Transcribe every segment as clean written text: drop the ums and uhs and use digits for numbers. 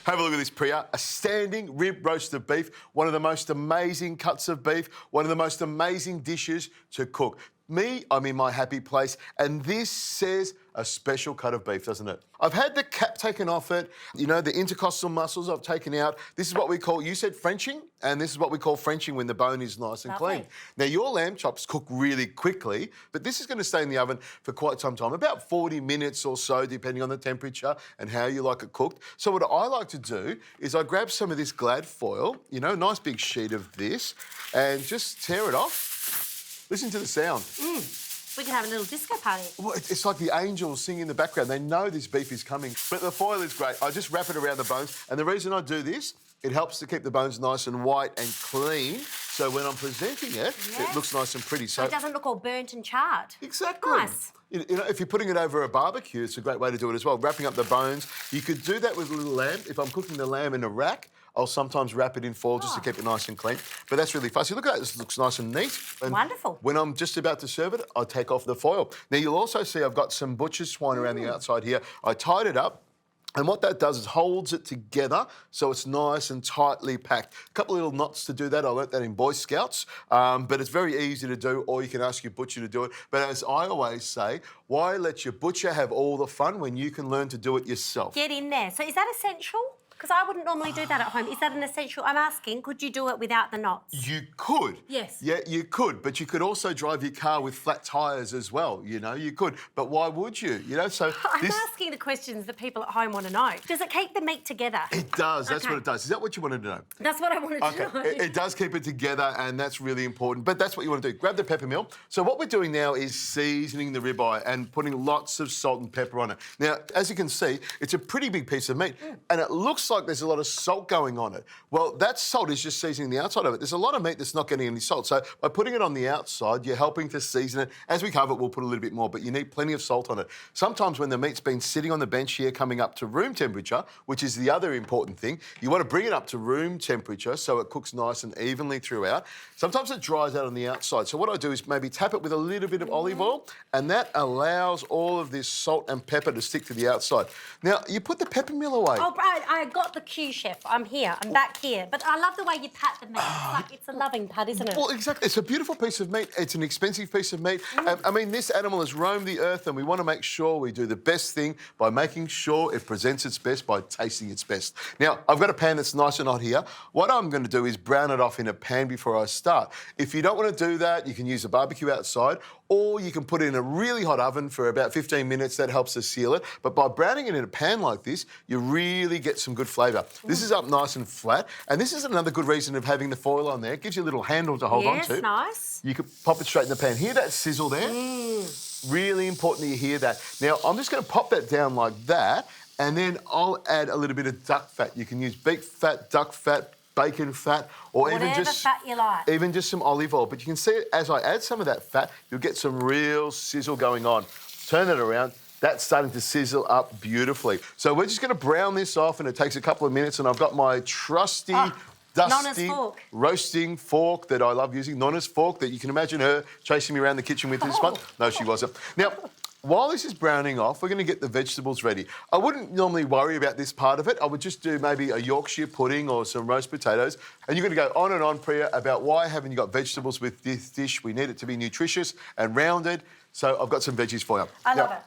Have a look at this, Preeya. A standing rib roast of beef, one of the most amazing cuts of beef, one of the most amazing dishes to cook. Me, I'm in my happy place, and this says a special cut of beef, doesn't it? I've had the cap taken off it, you know, the intercostal muscles I've taken out. This is what we call, you said Frenching, and this is what we call Frenching when the bone is nice and clean. Now, your lamb chops cook really quickly, but this is going to stay in the oven for quite some time, about 40 minutes or so, depending on the temperature and how you like it cooked. So what I like to do is I grab some of this Glad foil, you know, nice big sheet of this, and just tear it off. Listen to the sound. We can have a little disco party. Well, it's like the angels sing in the background. They know this beef is coming. But the foil is great. I just wrap it around the bones. And the reason I do this, it helps to keep the bones nice and white and clean. So when I'm presenting it, it looks nice and pretty. So it doesn't look all burnt and charred. Exactly. Nice. You know, if you're putting it over a barbecue, it's a great way to do it as well. Wrapping up the bones. You could do that with a little lamb. If I'm cooking the lamb in a rack, I'll sometimes wrap it in foil just to keep it nice and clean. But that's really fussy. Look at that, this looks nice and neat. And wonderful. When I'm just about to serve it, I take off the foil. Now, you'll also see I've got some butcher's twine around the outside here. I tied it up. And what that does is holds it together so it's nice and tightly packed. A couple of little knots to do that. I learnt that in Boy Scouts. But it's very easy to do, or you can ask your butcher to do it. But as I always say, why let your butcher have all the fun when you can learn to do it yourself? Get in there. So is that essential? Because I wouldn't normally do that at home. Is that an essential? I'm asking, could you do it without the knots? You could. Yes. Yeah, you could. But you could also drive your car with flat tyres as well, you know, you could. But why would you? You know, so... I'm asking the questions that people at home want to know. Does it keep the meat together? It does. That's what it does. Is that what you wanted to know? That's what I wanted to know. It does keep it together, and that's really important. But that's what you want to do. Grab the pepper mill. So what we're doing now is seasoning the ribeye and putting lots of salt and pepper on it. Now, as you can see, it's a pretty big piece of meat, and it looks like there's a lot of salt going on it. Well, that salt is just seasoning the outside of it. There's a lot of meat that's not getting any salt. So by putting it on the outside, you're helping to season it. As we cover it, we'll put a little bit more, but you need plenty of salt on it. Sometimes when the meat's been sitting on the bench here coming up to room temperature, which is the other important thing, you want to bring it up to room temperature so it cooks nice and evenly throughout. Sometimes it dries out on the outside. So what I do is maybe tap it with a little bit of olive oil, and that allows all of this salt and pepper to stick to the outside. Now, you put the pepper mill away. Oh, I got the cue, Chef. I'm here. I'm back here. But I love the way you pat the meat. It's a loving pat, isn't it? Well, exactly. It's a beautiful piece of meat. It's an expensive piece of meat. I mean, this animal has roamed the earth, and we want to make sure we do the best thing by making sure it presents its best by tasting its best. Now, I've got a pan that's nice and hot here. What I'm going to do is brown it off in a pan before I start. If you don't want to do that, you can use a barbecue outside, or you can put it in a really hot oven for about 15 minutes. That helps to seal it. But by browning it in a pan like this, you really get some good flavour. This is up nice and flat, and this is another good reason of having the foil on there. It gives you a little handle to hold on to. Yes, nice. You could pop it straight in the pan. Hear that sizzle there? Really important that you hear that. Now, I'm just going to pop that down like that, and then I'll add a little bit of duck fat. You can use beef fat, duck fat, bacon fat, or Whatever fat you like. even just some olive oil. But you can see as I add some of that fat, you'll get some real sizzle going on. Turn it around. That's starting to sizzle up beautifully. So we're just going to brown this off, and it takes a couple of minutes, and I've got my trusty... dusty roasting fork that I love using, Nonna's fork that you can imagine her chasing me around the kitchen with this one. No, she wasn't. Now, while this is browning off, we're going to get the vegetables ready. I wouldn't normally worry about this part of it. I would just do maybe a Yorkshire pudding or some roast potatoes. And you're going to go on and on, Preeya, about why haven't you got vegetables with this dish? We need it to be nutritious and rounded. So I've got some veggies for you. I love it.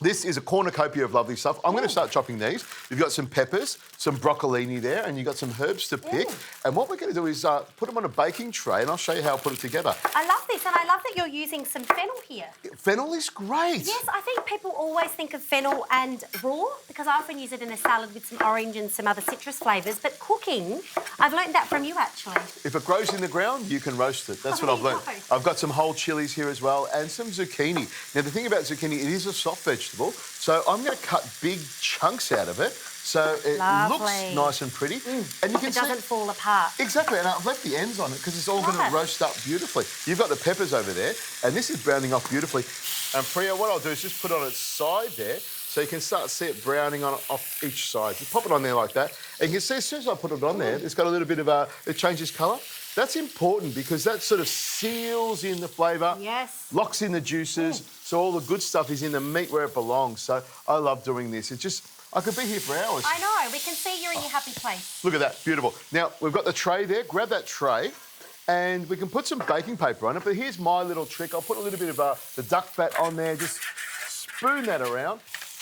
This is a cornucopia of lovely stuff. I'm going to start chopping these. You've got some peppers, some broccolini there, and you've got some herbs to pick. And what we're going to do is put them on a baking tray, and I'll show you how I put it together. I love this, and I love that you're using some fennel here. Fennel is great. Yes, I think people always think of fennel and raw, because I often use it in a salad with some orange and some other citrus flavours. But cooking, I've learned that from you, actually. If it grows in the ground, you can roast it. That's what I've learned. I've got some whole chilies here as well, and some zucchini. Now, the thing about zucchini, it is a soft vegetable, so I'm going to cut big chunks out of it so it looks nice and pretty. And you can see... It doesn't fall apart. Exactly, and I've left the ends on it because it's all going to roast up beautifully. You've got the peppers over there, and this is browning off beautifully. And Preeya, what I'll do is just put it on its side there so you can start to see it browning on off each side. You pop it on there like that, and you can see as soon as I put it on there, it's got a little bit of it changes colour. That's important because that sort of seals in the flavour, locks in the juices, so all the good stuff is in the meat where it belongs. So I love doing this. It just I could be here for hours. I know, we can see you're in your happy place. Look at that, beautiful. Now, we've got the tray there. Grab that tray and we can put some baking paper on it. But here's my little trick. I'll put a little bit of the duck fat on there. Just spoon that around.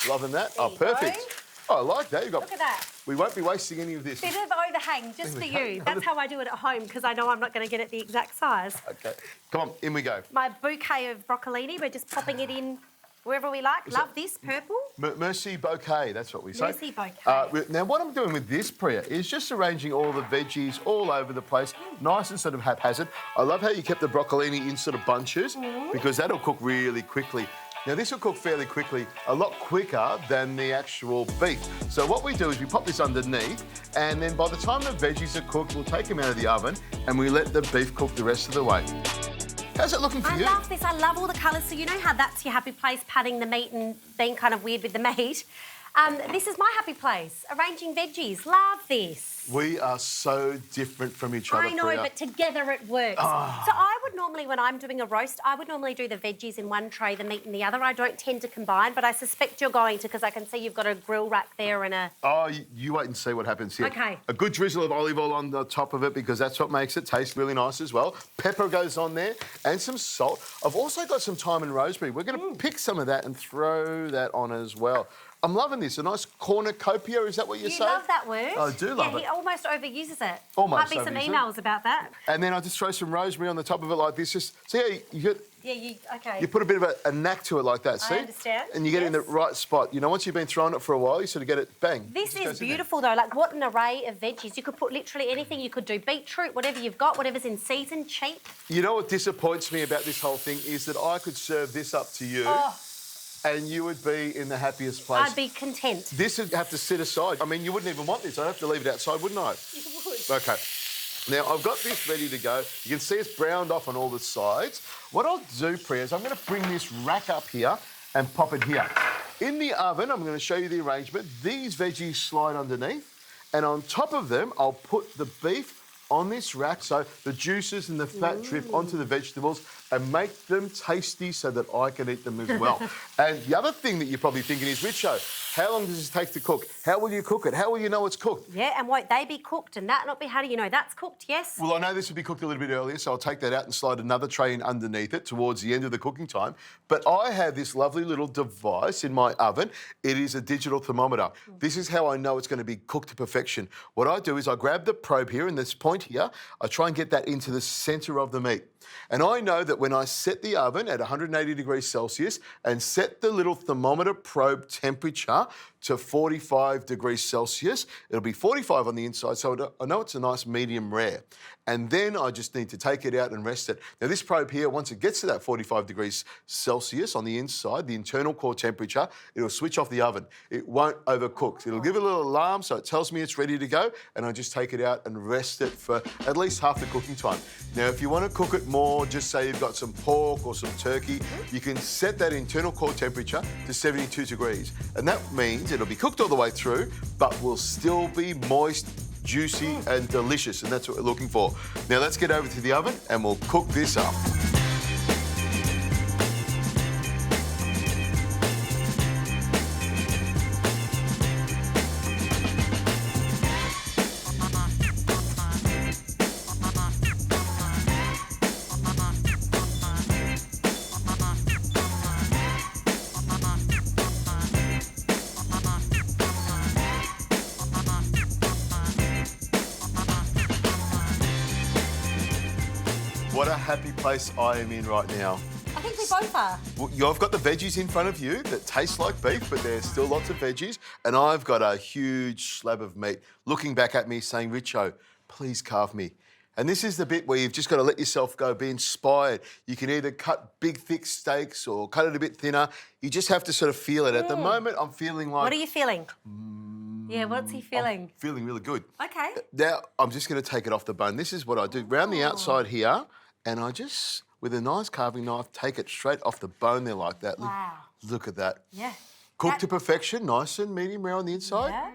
Loving that. There you Perfect. go. Oh, I like that. Look at that. We won't be wasting any of this. Bit of overhang just for you. That's how I do it at home because I know I'm not going to get it the exact size. Okay. Come on, in we go. My bouquet of broccolini, we're just popping it in wherever we like. Love this, purple. Mercy bouquet, that's what we say. Mercy bouquet. Now, what I'm doing with this, Preeya, is just arranging all the veggies all over the place, nice and sort of haphazard. I love how you kept the broccolini in sort of bunches because that'll cook really quickly. Now, this will cook fairly quickly, a lot quicker than the actual beef. So what we do is we pop this underneath, and then by the time the veggies are cooked, we'll take them out of the oven and we let the beef cook the rest of the way. How's it looking for you? I love this. I love all the colours. So you know how that's your happy place, patting the meat and being kind of weird with the meat. This is my happy place, arranging veggies. Love this. We are so different from each other, I know, Preeya. but together it works. So I would normally, when I'm doing a roast, I would normally do the veggies in one tray, the meat in the other. I don't tend to combine, but I suspect you're going to because I can see you've got a grill rack there and a... Oh, you wait and see what happens here. Okay. A good drizzle of olive oil on the top of it because that's what makes it taste really nice as well. Pepper goes on there and some salt. I've also got some thyme and rosemary. We're going to pick some of that and throw that on as well. I'm loving this. A nice cornucopia, is that what you say? You love that word. I do love it. Yeah, he almost overuses it. Almost Might be some overuses it. emails about that. And then I just throw some rosemary on the top of it like this. Just see how Okay. you put a bit of a knack to it like that, see? I understand. And you get it in the right spot. You know, once you've been throwing it for a while, you sort of get it, bang. This it just is goes in there. beautiful though, like what an array of veggies. You could put literally anything. You could do beetroot, whatever you've got, whatever's in season, cheap. You know what disappoints me about this whole thing is that I could serve this up to you and you would be in the happiest place. I'd be content. This would have to sit aside. I mean, you wouldn't even want this. I'd have to leave it outside, wouldn't I? You would. Okay. Now, I've got this ready to go. You can see it's browned off on all the sides. What I'll do, Preeya, is I'm going to bring this rack up here and pop it here. In the oven, I'm going to show you the arrangement. These veggies slide underneath, and on top of them, I'll put the beef on this rack so the juices and the fat drip onto the vegetables and make them tasty so that I can eat them as well. And the other thing that you're probably thinking is, Richo, how long does this take to cook? How will you cook it? How will you know it's cooked? Yeah, and won't they be cooked and that not be? How do you know that's cooked? Yes. Well, I know this will be cooked a little bit earlier, so I'll take that out and slide another tray in underneath it towards the end of the cooking time. But I have this lovely little device in my oven. It is a digital thermometer. This is how I know it's going to be cooked to perfection. What I do is I grab the probe here and this point here, I try and get that into the centre of the meat. And I know that when I set the oven at 180 degrees Celsius and set the little thermometer probe temperature to 45 degrees Celsius, it'll be 45 on the inside, so I know it's a nice medium rare. And then I just need to take it out and rest it. Now this probe here, once it gets to that 45 degrees Celsius on the inside, the internal core temperature, it'll switch off the oven. It won't overcook. It'll give a little alarm so it tells me it's ready to go, and I just take it out and rest it for at least half the cooking time. Now if you want to cook it more, just say you've got some pork or some turkey, you can set that internal core temperature to 72 degrees. And that means it'll be cooked all the way through, but will still be moist, juicy and delicious, and that's what we're looking for. Now let's get over to the oven and we'll cook this up. What a happy place I am in right now. I think we both are. Well, you've got the veggies in front of you that taste like beef, but there's still lots of veggies. And I've got a huge slab of meat looking back at me saying, Richo, please carve me. And this is the bit where you've just got to let yourself go, be inspired. You can either cut big, thick steaks or cut it a bit thinner. You just have to sort of feel it. At the moment, I'm feeling like... What are you feeling? Yeah, what's he feeling? I'm feeling really good. Okay. Now, I'm just going to take it off the bone. This is what I do. Round the outside here, and I just, with a nice carving knife, take it straight off the bone there like that. Wow. Look at that. Yeah. Cooked to perfection, nice and medium rare on the inside. Yeah.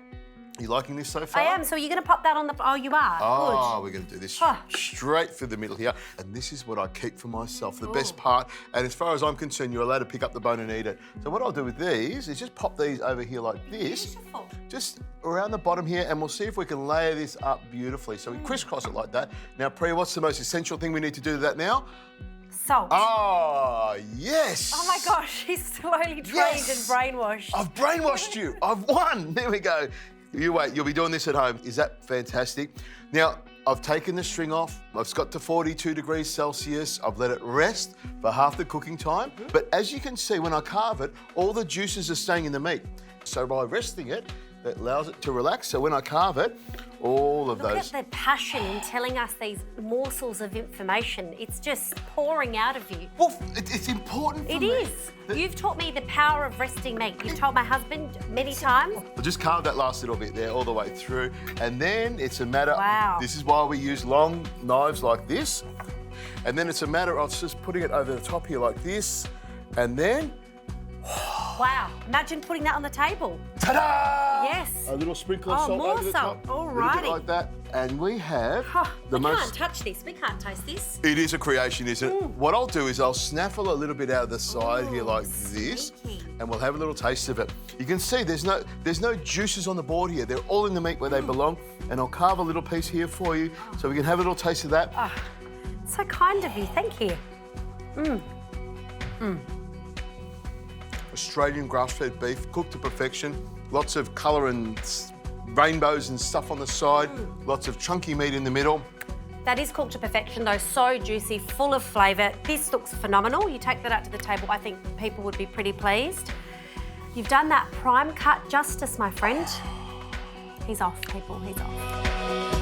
You liking this so far? I am. So you're going to pop that on the... Oh, you are? Oh, Good. we're going to do this Oh. straight through the middle here. And this is what I keep for myself, the best part. And as far as I'm concerned, you're allowed to pick up the bone and eat it. So what I'll do with these is just pop these over here like this. Beautiful. Just around the bottom here, and we'll see if we can layer this up beautifully. So we crisscross it like that. Now, Preeya, what's the most essential thing we need to do to that now? Salt. Ah, yes. Oh my gosh, he's slowly trained and brainwashed. I've brainwashed you. I've won. There we go. You wait, you'll be doing this at home. Is that fantastic? Now, I've taken the string off. I've got to 42 degrees Celsius. I've let it rest for half the cooking time. But as you can see, when I carve it, all the juices are staying in the meat. So by resting it, that allows it to relax. So when I carve it, all of Look those... at the passion in telling us these morsels of information. It's just pouring out of you. Well, it's important for It me. is. You've taught me the power of resting meat. You've told my husband many times. I'll just carve that last little bit there all the way through. And then it's a matter... Wow. This is why we use long knives like this. And then it's a matter of just putting it over the top here like this. And then... Wow. Imagine putting that on the table. Ta-da! Yes. A little sprinkle of Oh, salt more over the salt. top. Alrighty. A little bit like that. And we have the we most... can't touch this. We can't taste this. It is a creation, isn't it? What I'll do is I'll snaffle a little bit out of the side here like this, sneaky. and we'll have a little taste of it. You can see there's no juices on the board here. They're all in the meat where they belong. And I'll carve a little piece here for you so we can have a little taste of that. Oh, so kind of you. Thank you. Australian grass-fed beef, cooked to perfection. Lots of colour and rainbows and stuff on the side. Lots of chunky meat in the middle. That is cooked to perfection though, so juicy, full of flavour. This looks phenomenal. You take that out to the table, I think people would be pretty pleased. You've done that prime cut justice, my friend. He's off, people, he's off.